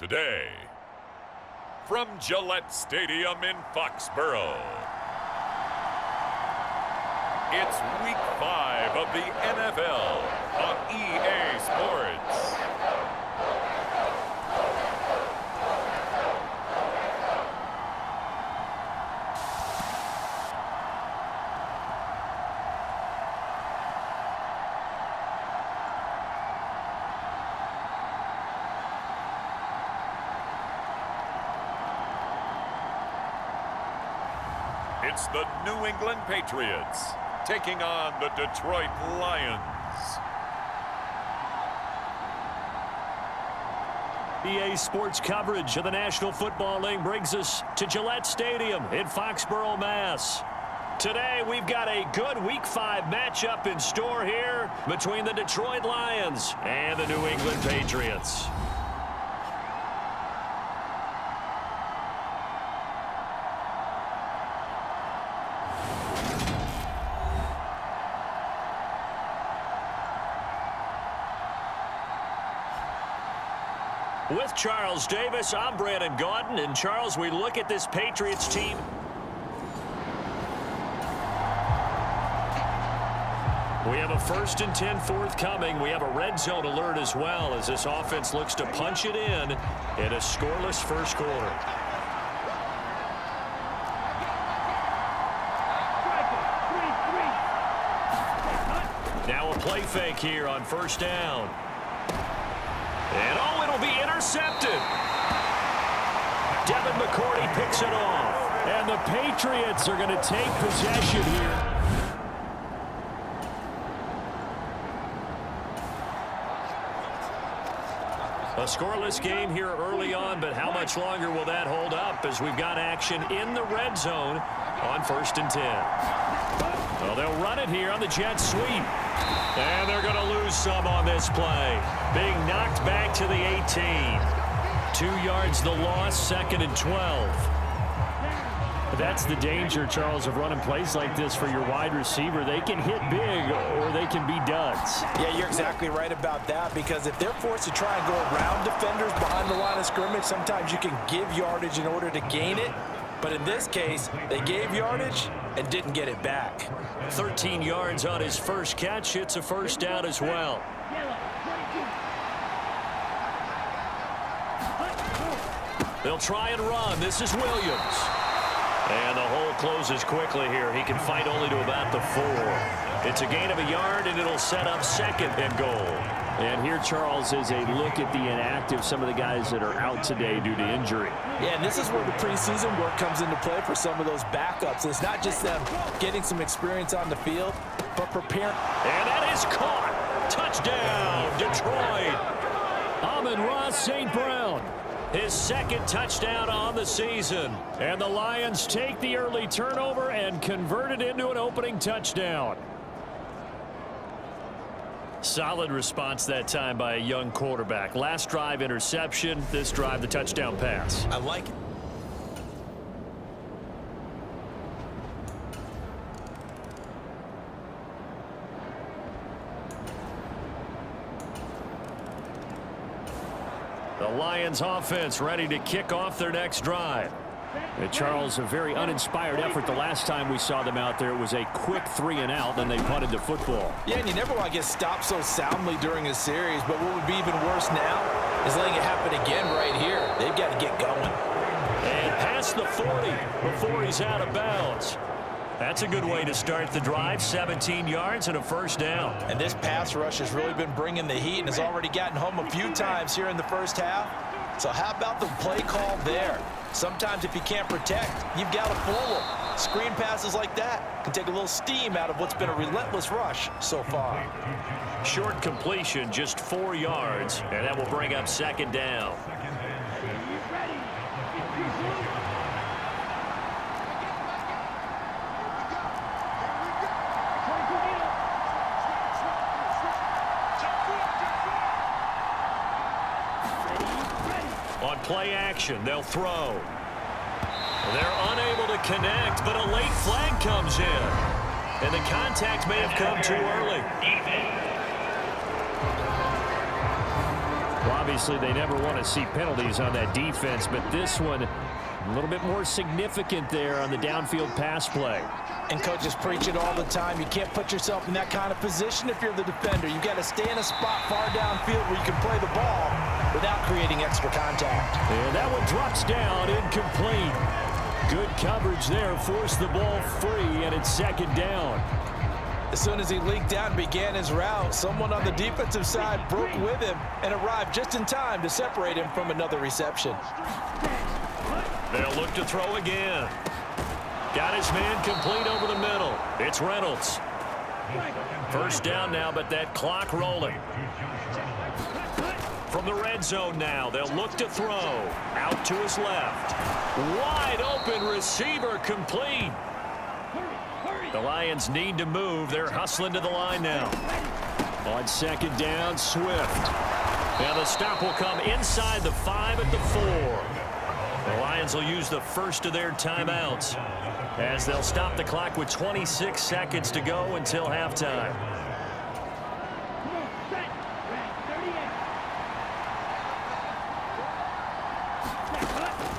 Today, from Gillette Stadium in Foxborough, it's Week 5 of the NFL on EA Sports. It's the New England Patriots taking on the Detroit Lions. EA Sports coverage of the National Football League brings us to Gillette Stadium in Foxborough, Mass. Today, we've got a good Week 5 matchup in store here between the Detroit Lions and the New England Patriots. With Charles Davis, I'm Brandon Gordon. And Charles, we look at this Patriots team. We have a 1st and 10 forthcoming. We have a red zone alert as well as this offense looks to punch it in a scoreless first quarter. Now a play fake here on 1st down. And it'll be intercepted. Devin McCourty picks it off. And the Patriots are going to take possession here. A scoreless game here early on, but how much longer will that hold up as we've got action in the red zone on 1st and 10. Well, they'll run it here on the jet sweep. And they're going to lose some on this play. Being knocked back to the 18. 2 yards the loss, 2nd and 12. That's the danger, Charles, of running plays like this for your wide receiver. They can hit big or they can be duds. Yeah, you're exactly right about that, because if they're forced to try and go around defenders behind the line of scrimmage, sometimes you can give yardage in order to gain it. But in this case, they gave yardage and didn't get it back. 13 yards on his first catch. It's a 1st down as well. They'll try and run. This is Williams. And the hole closes quickly here. He can fight only to about the 4. It's a gain of a yard, and it'll set up 2nd and goal. And here, Charles, is a look at the inactive, some of the guys that are out today due to injury. Yeah, and this is where the preseason work comes into play for some of those backups. It's not just them getting some experience on the field, but preparing. And that is caught. Touchdown, Detroit. Amon-Ra St. Brown. His 2nd touchdown on the season. And the Lions take the early turnover and convert it into an opening touchdown. Solid response that time by a young quarterback. Last drive, interception. This drive, the touchdown pass. I like it. The Lions offense ready to kick off their next drive. And Charles, a very uninspired effort the last time we saw them out there. It was a quick 3 and out, then they punted the football. Yeah, and you never want to get stopped so soundly during a series, but what would be even worse now is letting it happen again right here. They've got to get going. And past the 40 before he's out of bounds. That's a good way to start the drive. 17 yards and a 1st down. And this pass rush has really been bringing the heat and has already gotten home a few times here in the first half. So how about the play call there? Sometimes if you can't protect, you've got to fool them. Screen passes like that can take a little steam out of what's been a relentless rush so far. Short completion, just 4 yards, and that will bring up 2nd down. On play action, they'll throw. They're unable to connect, but a late flag comes in. And the contact may have come too early. Well, obviously, they never want to see penalties on that defense, but this one a little bit more significant there on the downfield pass play. And coaches preach it all the time. You can't put yourself in that kind of position if you're the defender. You've got to stay in a spot far downfield where you can play the ball without creating extra contact. And that one drops down, incomplete. Good coverage there, forced the ball free, and it's second down. As soon as he leaked out and began his route, someone on the defensive side broke with him and arrived just in time to separate him from another reception. They'll look to throw again. Got his man complete over the middle. It's Reynolds. First down now, but that clock rolling. From the red zone now, they'll look to throw. Out to his left. Wide open receiver complete. The Lions need to move. They're hustling to the line now. On second down, Swift. Now the stop will come inside the 5 at the 4. The Lions will use the first of their timeouts as they'll stop the clock with 26 seconds to go until halftime.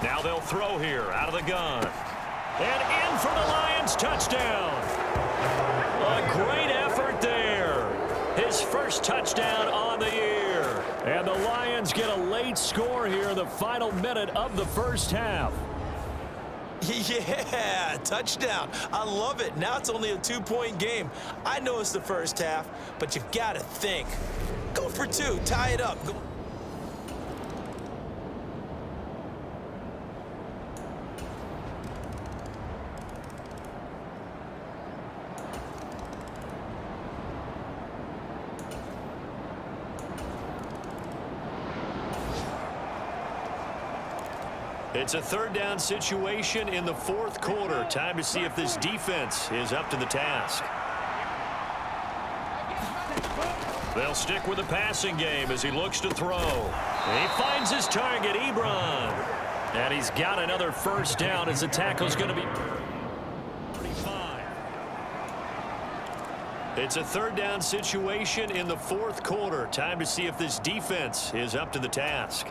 Now they'll throw here out of the gun. And in for the Lions touchdown. A great effort there. His first touchdown on the year. And the Lions get a late score here in the final minute of the first half. Yeah, touchdown. I love it. Now it's only a 2-point game. I know it's the first half, but you got to think. Go for 2. Tie it up. Go. It's a third down situation in the fourth quarter. Time to see if this defense is up to the task. They'll stick with the passing game as he looks to throw. He finds his target, Ebron. And he's got another first down as the tackle's going to be 35. It's a third down situation in the fourth quarter. Time to see if this defense is up to the task.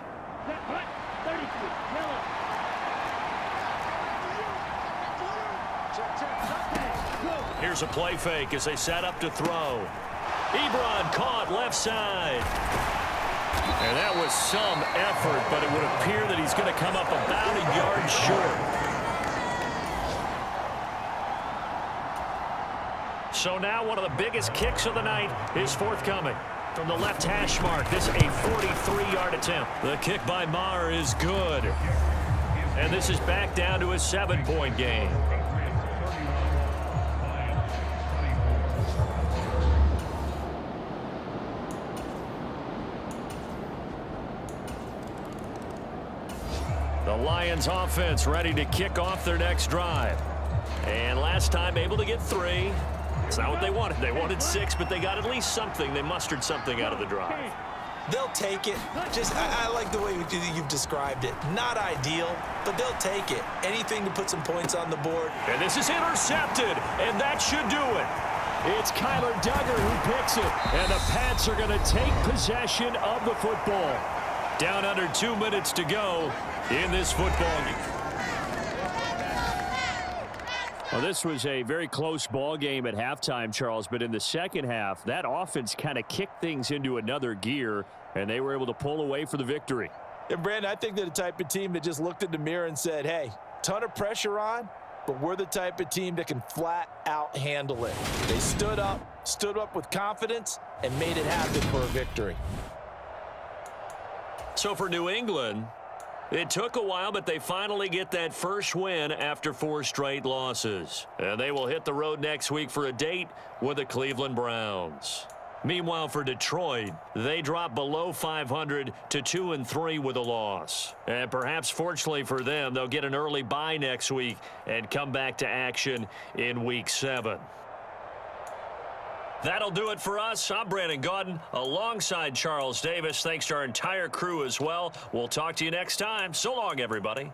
Here's a play fake as they set up to throw. Ebron caught left side. And that was some effort, but it would appear that he's going to come up about a yard short. So now one of the biggest kicks of the night is forthcoming. From the left hash mark, this a 43-yard attempt. The kick by Maher is good. And this is back down to a 7-point game. The Lions offense ready to kick off their next drive. And last time able to get 3. It's not what they wanted. They wanted 6, but they got at least something. They mustered something out of the drive. They'll take it. I like the way you've described it. Not ideal, but they'll take it. Anything to put some points on the board. And this is intercepted, and that should do it. It's Kyler Duggar who picks it. And the Pats are going to take possession of the football. Down under 2 minutes to go in this football game. Well, this was a very close ball game at halftime, Charles, but in the second half, that offense kind of kicked things into another gear, and they were able to pull away for the victory. And, Brandon, I think they're the type of team that just looked in the mirror and said, hey, ton of pressure on, but we're the type of team that can flat out handle it. They stood up with confidence, and made it happen for a victory. So for New England, it took a while, but they finally get that first win after 4 straight losses. And they will hit the road next week for a date with the Cleveland Browns. Meanwhile, for Detroit, they drop below 500 to 2-3 with a loss. And perhaps fortunately for them, they'll get an early bye next week and come back to action in Week 7. That'll do it for us. I'm Brandon Gaudin alongside Charles Davis. Thanks to our entire crew as well. We'll talk to you next time. So long, everybody.